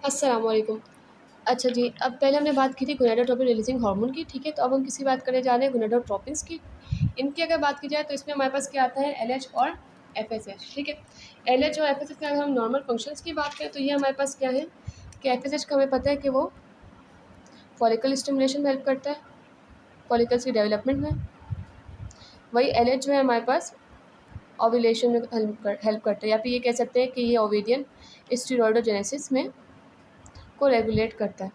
अस्सलाम वालेकुम। अच्छा जी, अब पहले हमने बात की थी गोनाडोट्रोपिन रिलीज़िंग हार्मोन की, ठीक है? तो अब हम किसकी बात करने जा रहे हैं, गोनाडोट्रोपिन्स की। इनकी अगर बात की जाए तो इसमें हमारे पास क्या आता है, एलएच और एफएसएच, ठीक है? एलएच और एफएसएच में अगर हम नॉर्मल फंक्शंस की बात करें तो ये हमारे पास क्या है कि एफएसएच का हमें पता है कि वो फॉलिकल स्टिमुलेशन में हेल्प करता है, फॉलिकल्स की डेवलपमेंट में। वही एलएच जो है हमारे पास ओव्यूलेशन में हेल्प करता है, या फिर ये कह सकते हैं कि ये ओवेरियन स्टेरॉइडोजेनेसिस में को रेगुलेट करता है।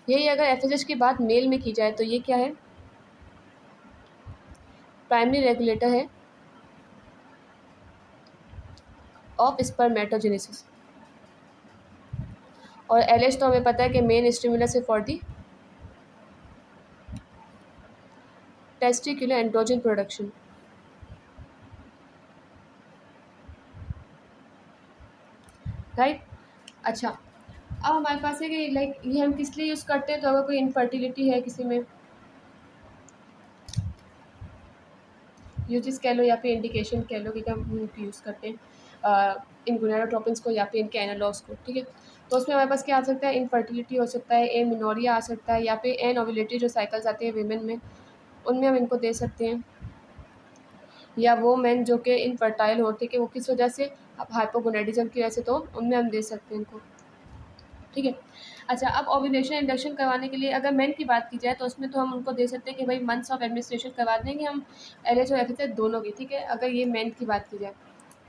यही अगर एफएसएच की बात मेल में की जाए तो ये क्या है, प्राइमरी रेगुलेटर है ऑफ स्पर्मेटोजेनेसिस। और एलएच तो हमें पता है कि मेन स्टिमुलस है for the testicular androgen production. Right. अच्छा, अब हमारे पास है कि लाइक ये हम किस लिए यूज़ करते हैं, तो अगर कोई इनफर्टिलिटी है किसी में, यूजेस कह लो या फिर इंडिकेशन कह लो कि हम यूज़ करते हैं इन गोनाडोट्रोपिन्स को या फिर इनके एनालॉग्स को, ठीक है? तो उसमें हमारे पास क्या आ सकता है, इनफर्टिलिटी हो सकता है, एमेनोरिया आ सकता है, या फिर एनओव्यूलेटरी जो साइकिल्स आते हैं वीमेन में, उनमें हम इनको दे सकते हैं। या वो मेन जो कि इनफर्टाइल हो, ठीक है, वो किस वजह से, अब हाइपोगोनाडिज्म की वजह से, तो उनमें हम दे सकते हैं इनको, ठीक है? अच्छा, अब ओव्यूलेशन इंडक्शन करवाने के लिए अगर मेन की बात की जाए तो उसमें तो हम उनको दे सकते हैं कि भाई मंथ्स ऑफ एडमिनिस्ट्रेशन करवा देंगे हम एलएच और एफएसएच दोनों की, ठीक है? अगर ये मेन की बात की जाए,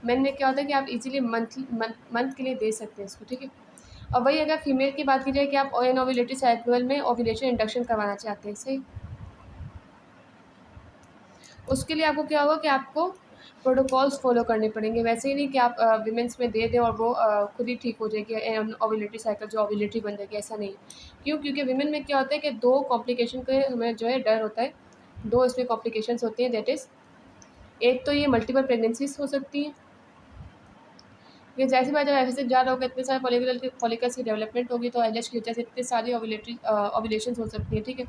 मेन में क्या होता है कि आप इजीली मंथ के लिए दे सकते हैं इसको, ठीक है? और वही अगर फीमेल की बात की जाए कि आप एनओव्यूलेटरी साइकिल में ओव्यूलेशन इंडक्शन करवाना चाहते हैं, सही, उसके लिए आपको क्या होगा कि आपको प्रोटोकॉल्स फॉलो करने पड़ेंगे। वैसे ही नहीं कि आप विमेंस में दे दें और वो खुद ही ठीक हो जाएगी, ओव्यूलेटरी साइकिल जो ओव्यूलेटरी बन जाएगी, ऐसा नहीं है। क्यों? क्योंकि विमेन में क्या होता है कि 2 कॉम्प्लिकेशन के हमें जो है डर होता है, 2 इसमें कॉम्प्लिकेशंस होती हैं, दैट इज़, एक तो ये मल्टीपल प्रेगनेंसीज़ हो सकती हैं, ये ज़ाहिर सी बात है, जब एफएसएच ज़्यादा होगा, इतने सारे फॉलिकल्स की डेवलपमेंट होगी, तो एलएच की वजह से इतने सारी ओव्यूलेशंस हो सकती हैं, ठीक है?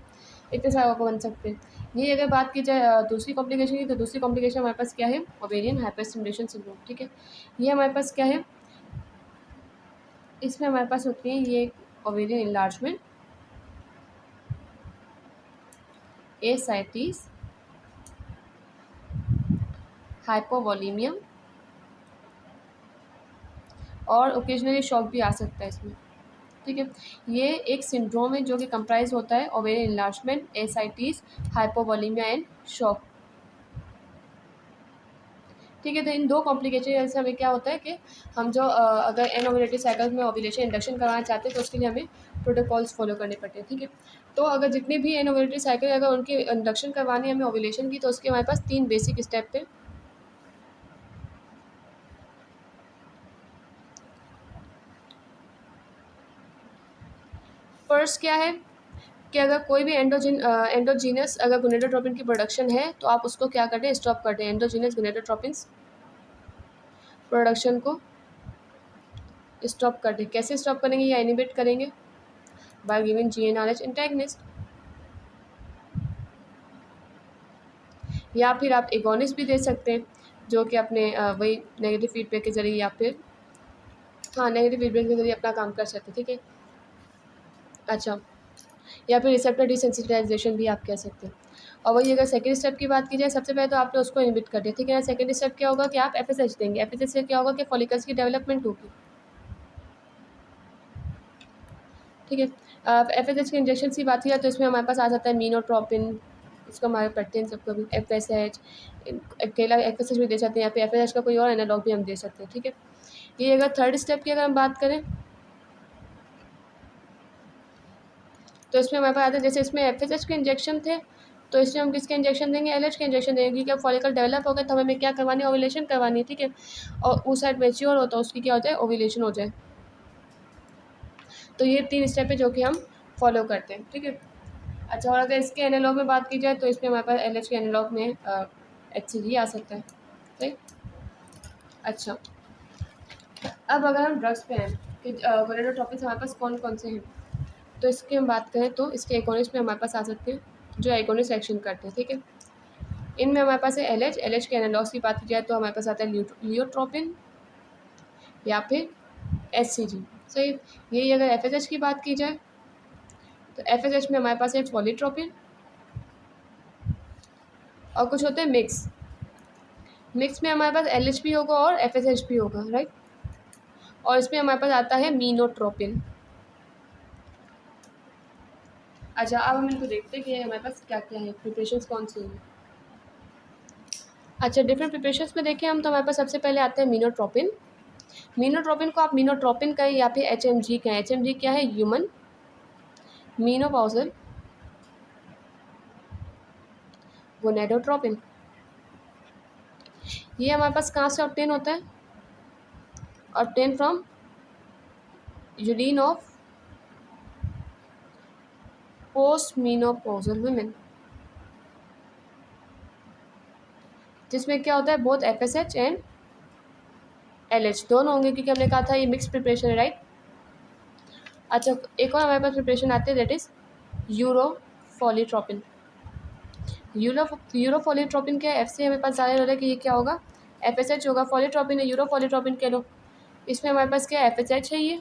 इतने सारे बन सकते हैं। यही अगर बात की जाए दूसरी कॉम्प्लिकेशन की, तो दूसरी कॉम्प्लिकेशन हमारे पास क्या है, ओवेरियन हाइपरस्टिमुलेशन सिंड्रोम, ठीक है? ये हमारे पास क्या है, इसमें हमारे पास होती है ये ओवेरियन इनलार्जमेंट, एसाइटिस, हाइपोवॉलीमिया और ओकेजनली शॉक भी आ सकता है इसमें, ठीक है? ये एक सिंड्रोम है जो कि कंप्राइज होता है ovarian enlargement, ascites, hypovolemia and shock, ठीक है? तो इन 2 कॉम्प्लिकेशन से हमें क्या होता है कि हम जो अगर एनओव्यूलेटरी साइकिल में ओव्यूलेशन इंडक्शन करवाना चाहते हैं तो उसके लिए हमें प्रोटोकॉल्स फॉलो करने पड़ते हैं, ठीक है? तो अगर जितनी भी एनओव्यूलेटरी साइकिल अगर उनकी इंडक्शन करवानी है हमें ओव्यूलेशन की, तो उसके हमारे पास 3 बेसिक स्टेप थे। फर्स्ट क्या है कि अगर कोई भी एंडोजीनस अगर गोनाडोट्रोपिन की प्रोडक्शन है तो आप उसको क्या कर दें, स्टॉप कर दें, एंडोजीनस गोनाडोट्रोपिन्स प्रोडक्शन को स्टॉप कर दें। कैसे स्टॉप करेंगे या इनिबिट करेंगे? बाय गिविंग जीएनआरएच एंटागनिस्ट, या फिर आप एगोनिस्ट भी दे सकते हैं जो कि अपने वही नेगेटिव फीडबैक के ज़रिए, या फिर हाँ, नेगेटिव फीडबैक के ज़रिए अपना काम कर सकते हैं, ठीक है? अच्छा, या फिर रिसेप्टर डिसेंसिटाइजेशन भी आप कह सकते हैं। और वही अगर सेकंड स्टेप की बात की जाए, सबसे पहले तो आपने उसको इनहिबिट कर दिया, ठीक है ना? सेकंड स्टेप क्या होगा कि आप एफएसएच देंगे। एफएसएच से क्या होगा कि फॉलिकल्स की डेवलपमेंट होगी, ठीक है? एफएसएच के इंजेक्शन की बात की जाए तो इसमें हमारे पास आ जाता है मीनोट्रोपिन, इसको हमारे पढ़ते हैं सब कभी, एफएसएच, अकेला एफएसएच भी दे सकते हैं, या फिर एफएसएच का कोई और एनालॉग भी हम दे सकते हैं, ठीक है? ये अगर थर्ड स्टेप की अगर हम बात करें तो इसमें हमारे पास आता है, जैसे इसमें एफएसएच के इंजेक्शन थे, तो इसमें हम किसके इंजेक्शन देंगे, एलएच के इंजेक्शन देंगे, क्योंकि अब फॉलिकल डेवलप हो गया तो हमें क्या करवानी है, ओव्यूलेशन करवानी है, ठीक है? और उस साइड मैच्योर होता है, उसकी क्या होता है, ओव्यूलेशन हो जाए। तो ये 3 स्टेप है जो कि हम फॉलो करते हैं, ठीक है? अच्छा, और अगर इसके एनालॉग में बात की जाए तो इसमें हमारे पास एलएच के एनालॉग में एचसीजी आ सकता है, ठीक? अच्छा, अब अगर हम ड्रग्स पे हैं कि गोनाडोट्रोपिन्स हमारे पास कौन कौन से हैं, तो इसकी हम बात करें तो इसके एगोनिस्ट में हमारे पास आ सकते हैं जो एगोनिस्ट एक्शन करते हैं, ठीक है? इनमें हमारे पास है एल एच के एनालॉग्स की बात की जाए तो हमारे पास आता है लियोट्रोपिन या फिर HCG। सही। यही अगर FSH की बात की जाए तो FSH में हमारे पास है पॉलीट्रोपिन और कुछ होते हैं मिक्स। मिक्स में हमारे पास LH भी होगा और FSH भी होगा, राइट। और इसमें हमारे पास आता है मीनोट्रोपिन। अच्छा, अब हम इनको देखते हैं कि हमारे पास क्या क्या है, प्रिपरेशंस कौन सी हैं। अच्छा, डिफरेंट प्रिपरेशंस में देखें हम तो हमारे पास सबसे पहले आता है मीनोट्रोपिन। मीनोट्रोपिन को आप मीनोट्रोपिन कहें या फिर HMG कहें। HMG क्या है? Human menopausal gonadotropin. ये हमारे पास कहाँ से ऑब्टेन होता है? Obtain from urine of post menopausal women, जिसमें क्या होता है बोथ FSH एंड LH दोनों होंगे, क्योंकि हमने कहा था ये मिक्स प्रिपरेशन है, राइट। अच्छा, एक और हमारे पास प्रिपरेशन आती है दैट इज यूरोफॉलीट्रोपिन। यूरोफॉलीट्रोपिन क्या है? F से हमें पास ज़्यादा हो रहा है कि ये क्या होगा? FSH होगा। फॉलीट्रोपिन है, यूरोफॉलीट्रोपिन कह लो। इसमें हमारे पास क्या है? FSH है ये,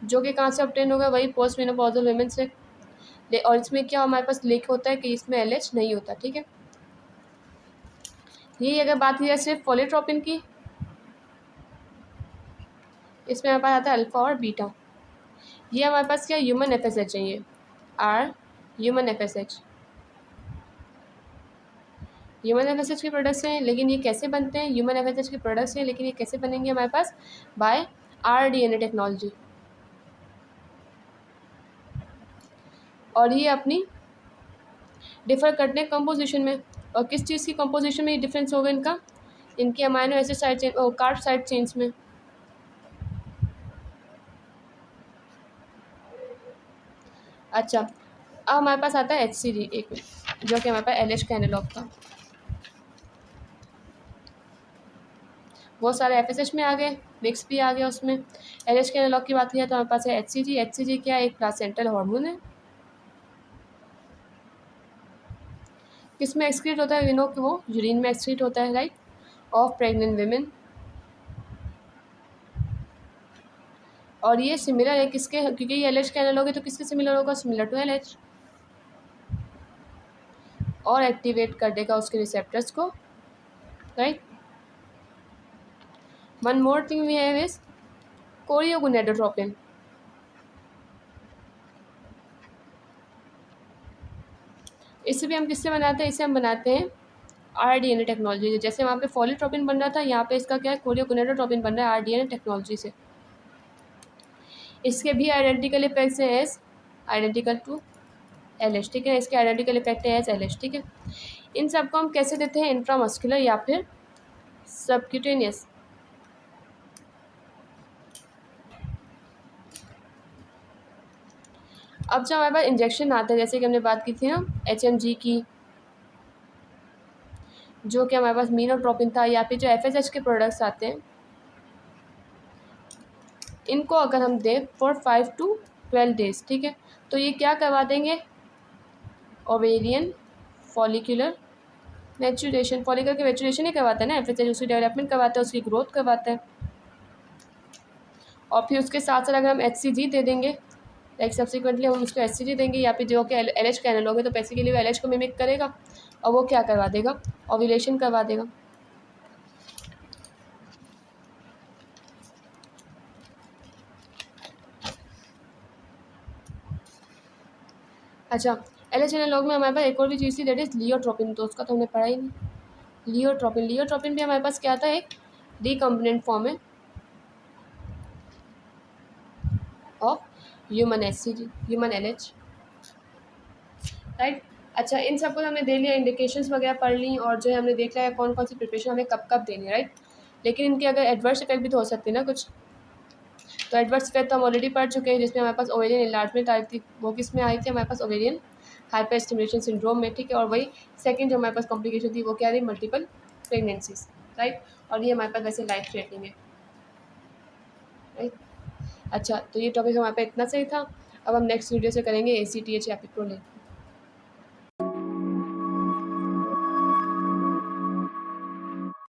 जो कि कहाँ से ऑब्टेन होगा? वही पोस्ट मेनोपॉजल वुमेन से। और इसमें क्या हमारे पास लिख होता है कि इसमें LH नहीं होता, ठीक है। यही अगर बात की जाए सिर्फ फॉलीट्रोपिन की, इसमें हमारे पास आता है अल्फा और बीटा। ये हमारे पास क्या ह्यूमन FSH है, ये are human FSH। Human FSH के प्रोडक्ट्स हैं, लेकिन ये कैसे बनते हैं? ह्यूमन FSH के प्रोडक्ट्स हैं, लेकिन ये कैसे बनेंगे हमारे पास? Bye rDNA technology. और ये अपनी डिफ़र करते हैं कंपोजिशन में। और किस चीज़ की कंपोजिशन में ये डिफरेंस होगा इनका? इनकी अमाइनो एसिड साइड चेन और कार्ब साइड चेन्स में। अच्छा, अब हमारे पास आता है HCG, एक मिनट, जो कि हमारे पास LH का एनालॉग था। बहुत सारे FSH में आ गए, मिक्स भी आ गया उसमें। LH के एनालॉग की बात की जाए तो हमारे पास है HCG। HCG क्या है? एक प्लासेंटल हार्मोन है। किस में एक्सक्रीट होता है? नो कि वो यूरिन में एक्सक्रीट होता है, राइट, ऑफ प्रेग्नेंट वेमेन। और ये सिमिलर है किसके? क्योंकि ये LH का एनालॉग है तो किसके सिमिलर होगा? Similar to LH। और एक्टिवेट कर देगा उसके रिसेप्टर्स को, right. One more thing we have is choriogonadotropin. इसे भी हम किससे बनाते हैं? इसे हम बनाते हैं rDNA टेक्नोलॉजी। जैसे वहाँ पे फॉलीट्रोपिन बन रहा था, यहाँ पे इसका क्या है? कोरियोगोनेडोट्रोपिन बन रहा है rDNA टेक्नोलॉजी से। इसके भी आइडेंटिकल इफेक्ट्स हैं एज आइडेंटिकल टू LH, ठीक है। इसके आइडेंटिकल इफेक्ट है एज LH, ठीक है। इन सबको हम कैसे देते हैं? इंट्रामस्कुलर या फिर सबक्यूटेनियस। अब जब हमारे पास इंजेक्शन आता है, जैसे कि हमने बात की थी ना HMG की, जो कि हमारे पास मीनोट्रोपिन था, या फिर जो FSH के प्रोडक्ट्स आते हैं, इनको अगर हम दें फॉर 5 to 12 डेज, ठीक है, तो ये क्या करवा देंगे? Ovarian follicular maturation. फॉलिकल के मैच्योरेशन ही करवाता है ना FSH, उसकी डेवलपमेंट करवाता है, उसकी ग्रोथ करवाता है। और फिर उसके साथ साथ अगर हम HCG दे देंगे, लाइक सब्सिक्वेंटली हम उसको HCG देंगे, या फिर जो कि LH का एनालॉग है, तो बेसिकली वो LH को मिमिक करेगा और वो क्या करवा देगा? ओव्यूलेशन करवा देगा। अच्छा, LH एनालॉग में हमारे पास एक और भी चीज़ थी दैट इज़ लियोट्रोपिन, तो उसका तो हमने पढ़ा ही नहीं। लियोट्रोपिन भी हमारे पास क्या आता है? एक रिकम्बिनेंट फॉर्म है of human HCG, human LH, right. अच्छा, इन सबको हमने दे लिया, इंडिकेशंस वगैरह पढ़ ली, और जो है हमने देख लिया कौन कौन सी प्रिपरेशन हमें कब कब देनी है, राइट। लेकिन इनके अगर एडवर्स इफेक्ट भी तो हो सकते हैं ना कुछ। तो एडवर्स इफेक्ट तो हम ऑलरेडी पढ़ चुके हैं, जिसमें हमारे पास ओवेरियन इन्लार्जमेंट आई थी। वो किस में आई थी? हमारे पास ओवेरियन हाइपर स्टिमुलेशन सिंड्रोम में, ठीक है। और वही सेकंड जो हमारे पास कॉम्प्लिकेशन थी वो क्या थी? Multiple pregnancies, right. और ये हमारे पास वैसे लाइफ थ्रेटनिंग है, राइट। अच्छा, तो ये टॉपिक हमारे पास इतना सही था। अब हम नेक्स्ट वीडियो से करेंगे ACTH या फिर प्रोलिन।